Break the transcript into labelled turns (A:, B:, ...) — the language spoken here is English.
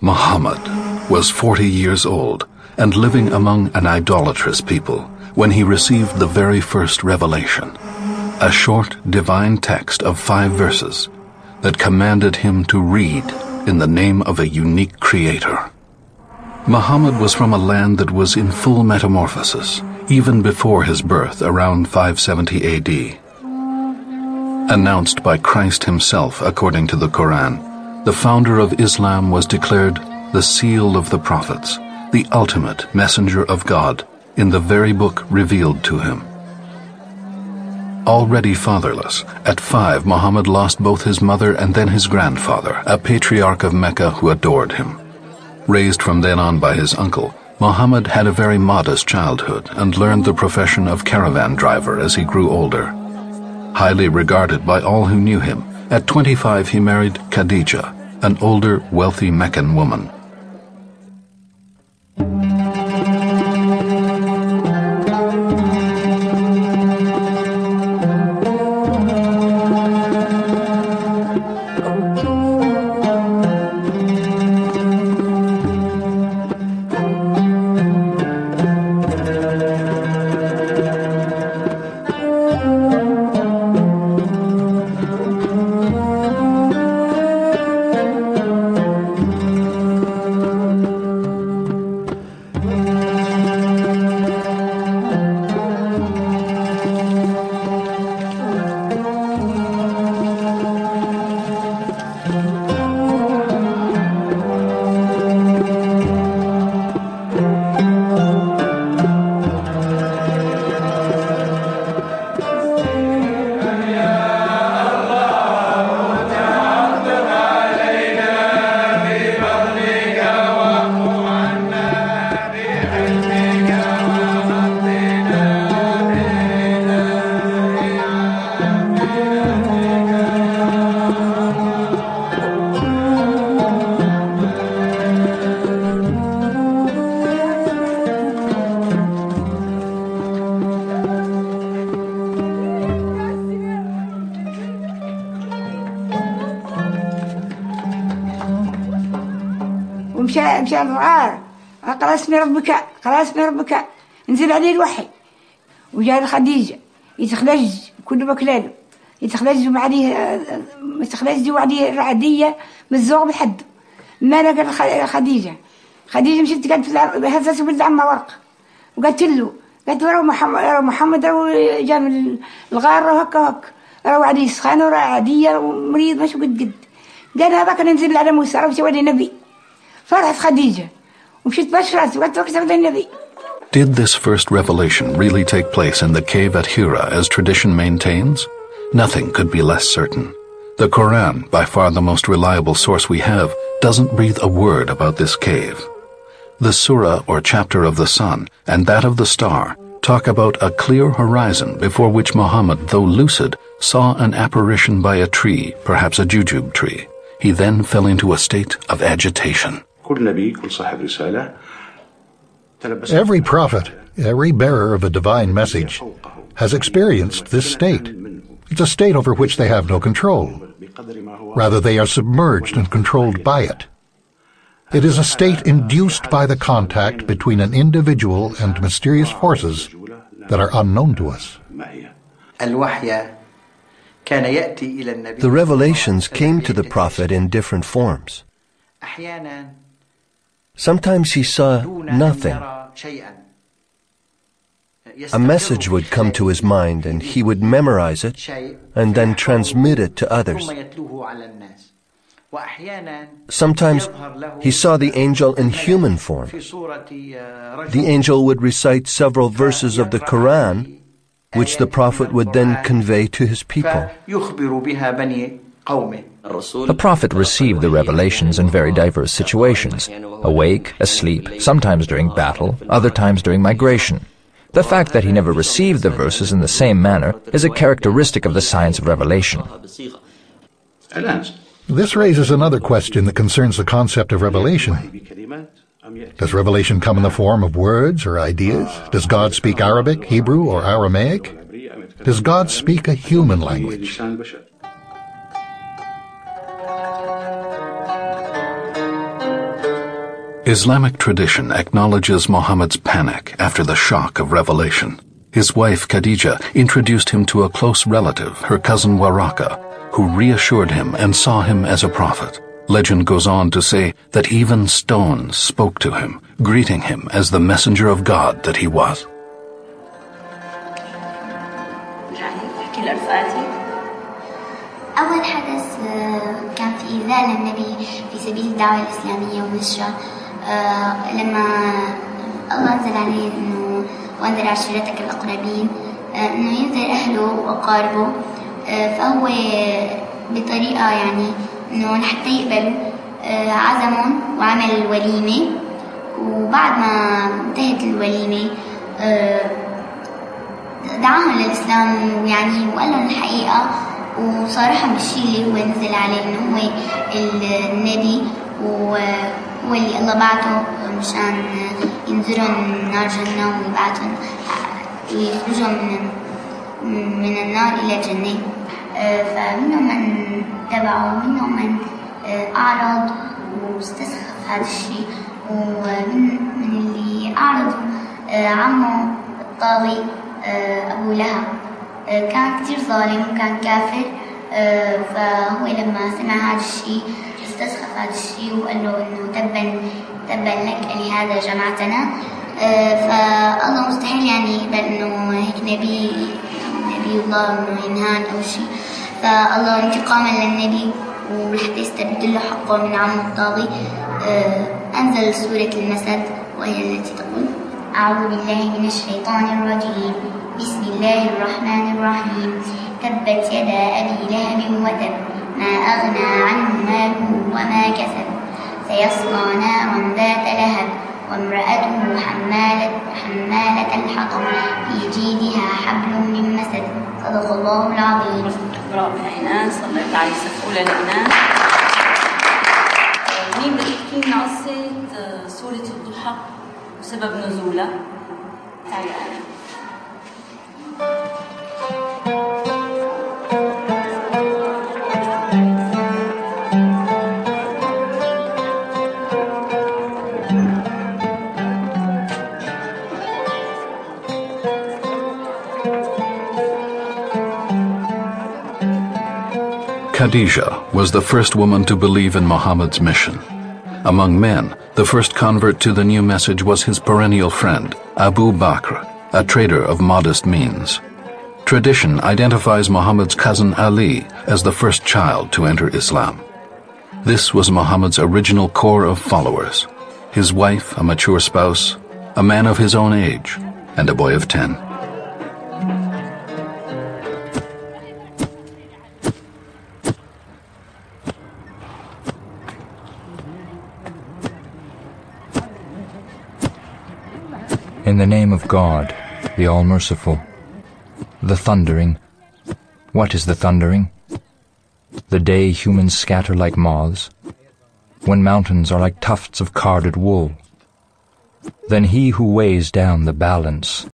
A: Mohammed was 40 years old and living among an idolatrous people when he received the very first revelation, a short divine text of 5 verses that commanded him to read in the name of a unique creator. Muhammad was from a land that was in full metamorphosis, even before his birth around 570 AD. Announced by Christ himself according to the Quran, the founder of Islam was declared the seal of the prophets, the ultimate messenger of God, in the very book revealed to him. Already fatherless, at 5 Muhammad lost both his mother and then his grandfather, a patriarch of Mecca who adored him. Raised from then on by his uncle, Muhammad had a very modest childhood and learned the profession of caravan driver as he grew older. Highly regarded by all who knew him, at 25 he married Khadija, an older, wealthy Meccan woman.
B: مشى الرعار قال اسمي ربك قال اسمي ربك نزل عليه الوحي وجاء خديجة يتخلج كل بكلاله يتخلج وعليه متخلج وعليه العادية مزوغ بحد ما لقى خديجة مشيت قالت هزت ولد عمها ورق وقالت له راه محمد راه جا من الغار راه هكا راه عليه سخانة وراه عادية ومريض ماشي قد قال هذاك ننزل على موسى راه ولي نبي فرحت خديجة ومشيت بشرت وقالت له سوى النبي.
A: Did this first revelation really take place in the cave at Hira as tradition maintains? Nothing could be less certain. The Quran, by far the most reliable source we have, doesn't breathe a word about this cave. The surah or chapter of the sun and that of the star talk about a clear horizon before which Muhammad, though lucid, saw an apparition by a tree, perhaps a jujube tree. He then fell into a state of agitation.
C: Every prophet, every bearer of a divine message, has experienced this state. It's a state over which they have no control. Rather, they are submerged and controlled by it. It is a state induced by the contact between an individual and mysterious forces that are unknown to us.
D: The revelations came to the Prophet in different forms. Sometimes he saw nothing. A message would come to his mind and he would memorize it and then transmit it to others. Sometimes he saw the angel in human form. The angel would recite several verses of the Quran, which the Prophet would then convey to his people.
E: The Prophet received the revelations in very diverse situations, awake, asleep, sometimes during battle, other times during migration. The fact that he never received the verses in the same manner is a characteristic of the science of revelation.
C: This raises another question that concerns the concept of revelation. Does revelation come in the form of words or ideas? Does God speak Arabic, Hebrew, or Aramaic? Does God speak a human language?
A: Islamic tradition acknowledges Muhammad's panic after the shock of revelation. His wife Khadija introduced him to a close relative, her cousin Waraka, who reassured him and saw him as a prophet. Legend goes on to say that even stones spoke to him, greeting him as the messenger of God that he was.
F: أول حدث كان في إذاعة النبي في سبيل الدعوة الإسلامية ونشرة لما الله أنزل عليه إنه وأنذر عشيرتك الأقربين إنه ينذر أهله وأقاربه فهو بطريقة يعني إنه حتى يقبلوا عزمهم وعمل الوليمة وبعد ما انتهت الوليمة دعاهم للإسلام ويعني وقال لهم الحقيقة وصراحة بالشيء اللي هو نزل عليه إنه هو النبي وهو اللي الله بعته مشان ينذرهم نار جهنم ويبعتهم ويخرجهم من النار إلى الجنة. فمنهم من تبعه ومنهم من أعرض واستسخف هذا الشيء ومن اللي أعرضوا عمه الطاغي أبو لهب كان كتير ظالم وكان كافر فهو لما سمع هذا الشيء استسخف هذا الشيء وقال له إنه تبا لك لهذا جمعتنا. فالله مستحيل يعني يقبل إنه هيك نبي الله إنه ينهان أو شيء. فالله انتقاما للنبي ولحتى يستبد له حقه من عمه الطاغي أنزل سورة المسد وهي التي تقول أعوذ بالله من الشيطان الرجيم بسم الله الرحمن الرحيم تبت يدا أبي لهب وتب ما أغنى عنه ماله وما كسب سيصلى نارا ذات لهب وامرأته حمالة الحطب في جيدها حبل من مسد. صدق الله العظيم.
G: برافو إيناس، الله تعالى يسفوا لنا. مين بدك تحكي لنا قصة سورة الضحى وسبب نزولها؟ تعالي أنا.
A: Khadija was the first woman to believe in Muhammad's mission. Among men, the first convert to the new message was his perennial friend, Abu Bakr, a trader of modest means. Tradition identifies Muhammad's cousin Ali as the first child to enter Islam. This was Muhammad's original core of followers, his wife, a mature spouse, a man of his own age, and a boy of 10.
E: In the name of God, the All-Merciful. The thundering. What is the thundering? The day humans scatter like moths, when mountains are like tufts of carded wool. Then he who weighs down the balance